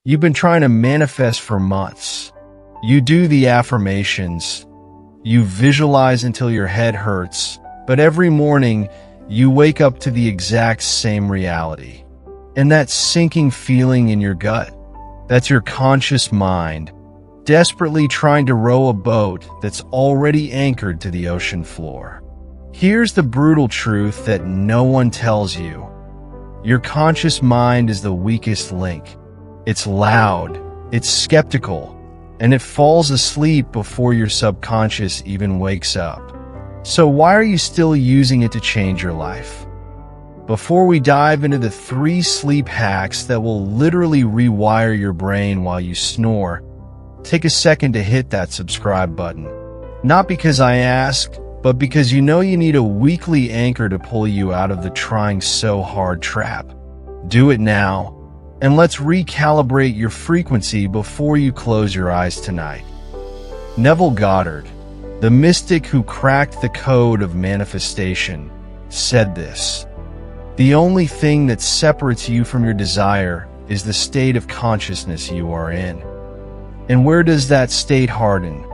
You've been trying to manifest for months. You do the affirmations. You visualize until your head hurts. But every morning, you wake up to the exact same reality. And that sinking feeling in your gut, that's your conscious mind, desperately trying to row a boat that's already anchored to the ocean floor. Here's the brutal truth that no one tells you. Your conscious mind is the weakest link. It's loud, it's skeptical, and it falls asleep before your subconscious even wakes up. So why are you still using it to change your life? Before we dive into the 3 sleep hacks that will literally rewire your brain while you snore, take a second to hit that subscribe button. Not because I asked, but because you know you need a weekly anchor to pull you out of the trying so hard trap. Do it now. And let's recalibrate your frequency before you close your eyes tonight. Neville Goddard, the mystic who cracked the code of manifestation, said this: "The only thing that separates you from your desire is the state of consciousness you are in." And where does that state harden?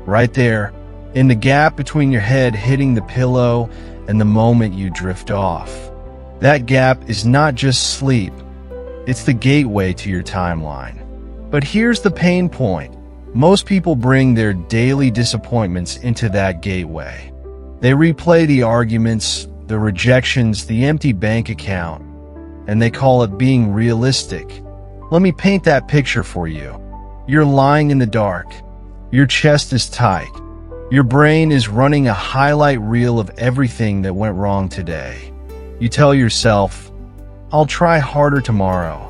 Right there, in the gap between your head hitting the pillow and the moment you drift off. That gap is not just sleep. It's the gateway to your timeline. But here's the pain point. Most people bring their daily disappointments into that gateway. They replay the arguments, the rejections, the empty bank account, and they call it being realistic. Let me paint that picture for you. You're lying in the dark. Your chest is tight. Your brain is running a highlight reel of everything that went wrong today. You tell yourself, "I'll try harder tomorrow."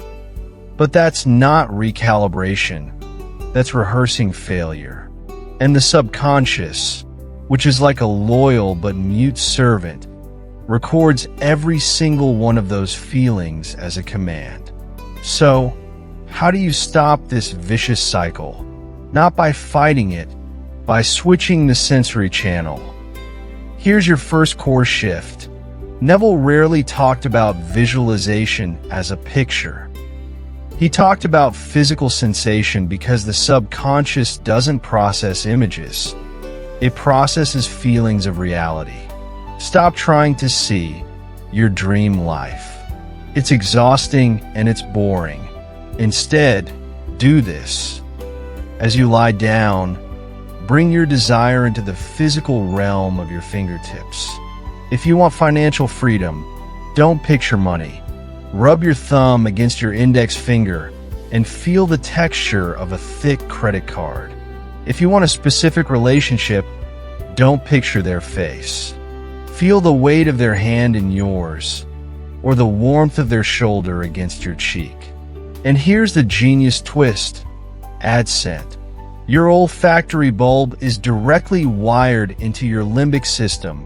But that's not recalibration. That's rehearsing failure. And the subconscious, which is like a loyal but mute servant, records every single one of those feelings as a command. So, how do you stop this vicious cycle? Not by fighting it, by switching the sensory channel. Here's your first core shift. Neville rarely talked about visualization as a picture. He talked about physical sensation because the subconscious doesn't process images. It processes feelings of reality. Stop trying to see your dream life. It's exhausting and it's boring. Instead, do this. As you lie down, bring your desire into the physical realm of your fingertips. If you want financial freedom, don't picture money. Rub your thumb against your index finger and feel the texture of a thick credit card. If you want a specific relationship, don't picture their face. Feel the weight of their hand in yours, or the warmth of their shoulder against your cheek. And here's the genius twist. Add scent. Your olfactory bulb is directly wired into your limbic system,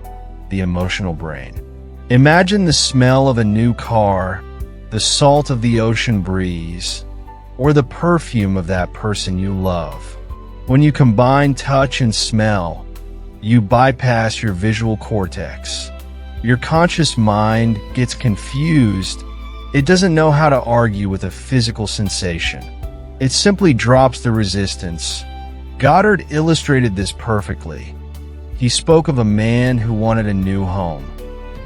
the emotional brain. Imagine the smell of a new car, the salt of the ocean breeze, or the perfume of that person you love. When you combine touch and smell, you bypass your visual cortex. Your conscious mind gets confused. It doesn't know how to argue with a physical sensation. It simply drops the resistance. Goddard illustrated this perfectly. He spoke of a man who wanted a new home.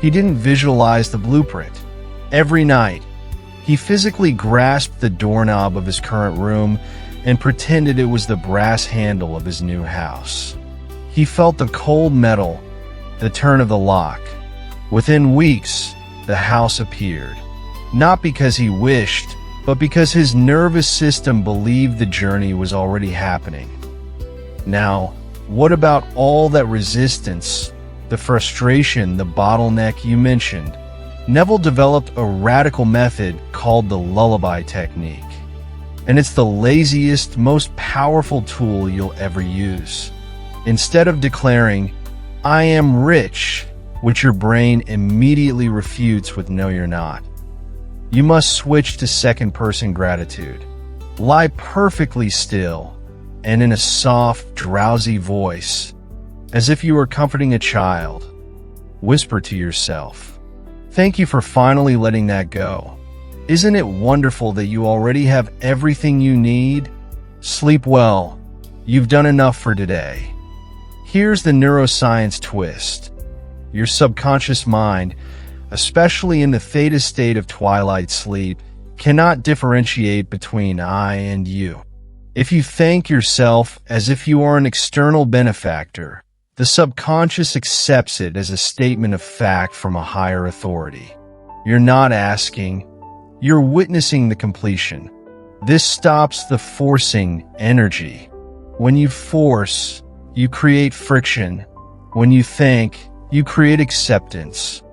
He didn't visualize the blueprint. Every night, he physically grasped the doorknob of his current room and pretended it was the brass handle of his new house. He felt the cold metal, the turn of the lock. Within weeks, the house appeared. Not because he wished, but because his nervous system believed the journey was already happening. Now, what about all that resistance, the frustration, the bottleneck you mentioned? Neville developed a radical method called the lullaby technique. And it's the laziest, most powerful tool you'll ever use. Instead of declaring, "I am rich," which your brain immediately refutes with "no, you're not," you must switch to second-person gratitude. Lie perfectly still and in a soft, drowsy voice, as if you were comforting a child. Whisper to yourself, "Thank you for finally letting that go. Isn't it wonderful that you already have everything you need? Sleep well. You've done enough for today. Here's the neuroscience twist. Your subconscious mind, especially in the theta state of twilight sleep, cannot differentiate between I and you. If you thank yourself as if you are an external benefactor, the subconscious accepts it as a statement of fact from a higher authority. You're not asking, you're witnessing the completion. This stops the forcing energy. When you force, you create friction. When you thank, you create acceptance.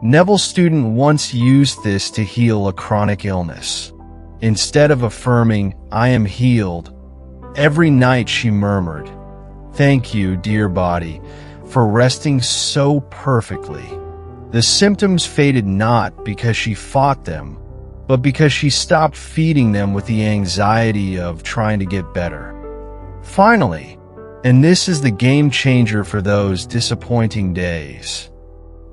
Neville's student once used this to heal a chronic illness. Instead of affirming, I am healed, every night she murmured, thank you, dear body, for resting so perfectly. The symptoms faded not because she fought them, but because she stopped feeding them with the anxiety of trying to get better. Finally, and this is the game changer for those disappointing days,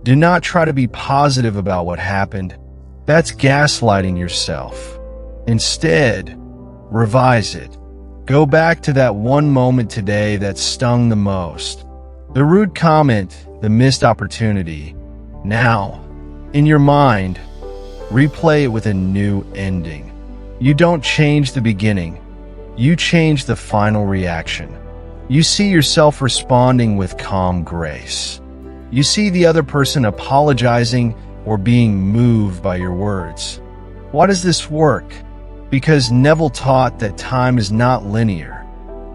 do not try to be positive about what happened. That's gaslighting yourself. Instead, revise it. Go back to that one moment today that stung the most. The rude comment, the missed opportunity. Now, in your mind, replay it with a new ending. You don't change the beginning. You change the final reaction. You see yourself responding with calm grace. You see the other person apologizing or being moved by your words. Why does this work? Because Neville taught that time is not linear.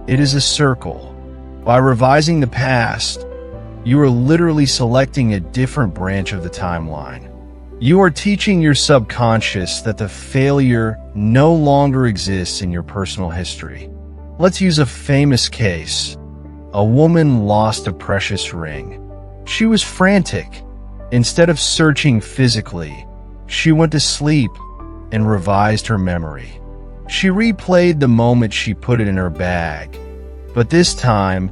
It is a circle. By revising the past, you are literally selecting a different branch of the timeline. You are teaching your subconscious that the failure no longer exists in your personal history. Let's use a famous case. A woman lost a precious ring. She was frantic. Instead of searching physically, she went to sleep and revised her memory. She replayed the moment she put it in her bag, but this time,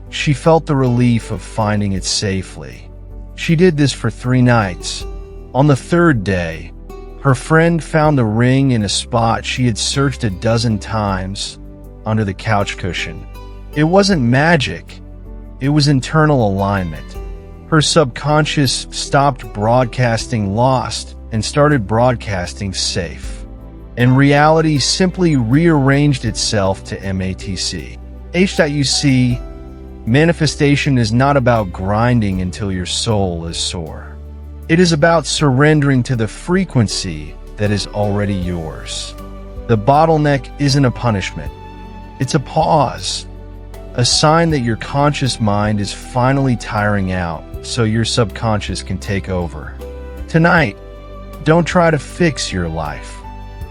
she felt the relief of finding it safely. She did this for 3 nights. On the 3rd day, her friend found the ring in a spot she had searched a dozen times, under the couch cushion. It wasn't magic. It was internal alignment. Her subconscious stopped broadcasting lost and started broadcasting safe. And reality simply rearranged itself to MATC. H.UC, manifestation is not about grinding until your soul is sore. It is about surrendering to the frequency that is already yours. The bottleneck isn't a punishment. It's a pause. A sign that your conscious mind is finally tiring out so your subconscious can take over. Tonight, don't try to fix your life.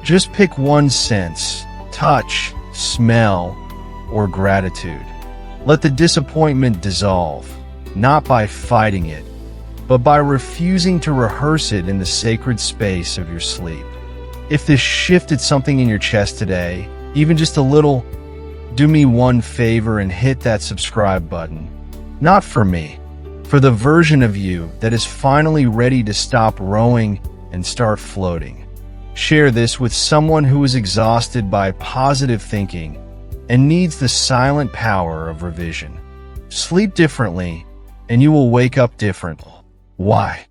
Just pick one sense, touch, smell, or gratitude. Let the disappointment dissolve, not by fighting it, but by refusing to rehearse it in the sacred space of your sleep. If this shifted something in your chest today, even just a little, do me one favor and hit that subscribe button. Not for me, for the version of you that is finally ready to stop rowing and start floating. Share this with someone who is exhausted by positive thinking and needs the silent power of revision. Sleep differently, and you will wake up different. Why?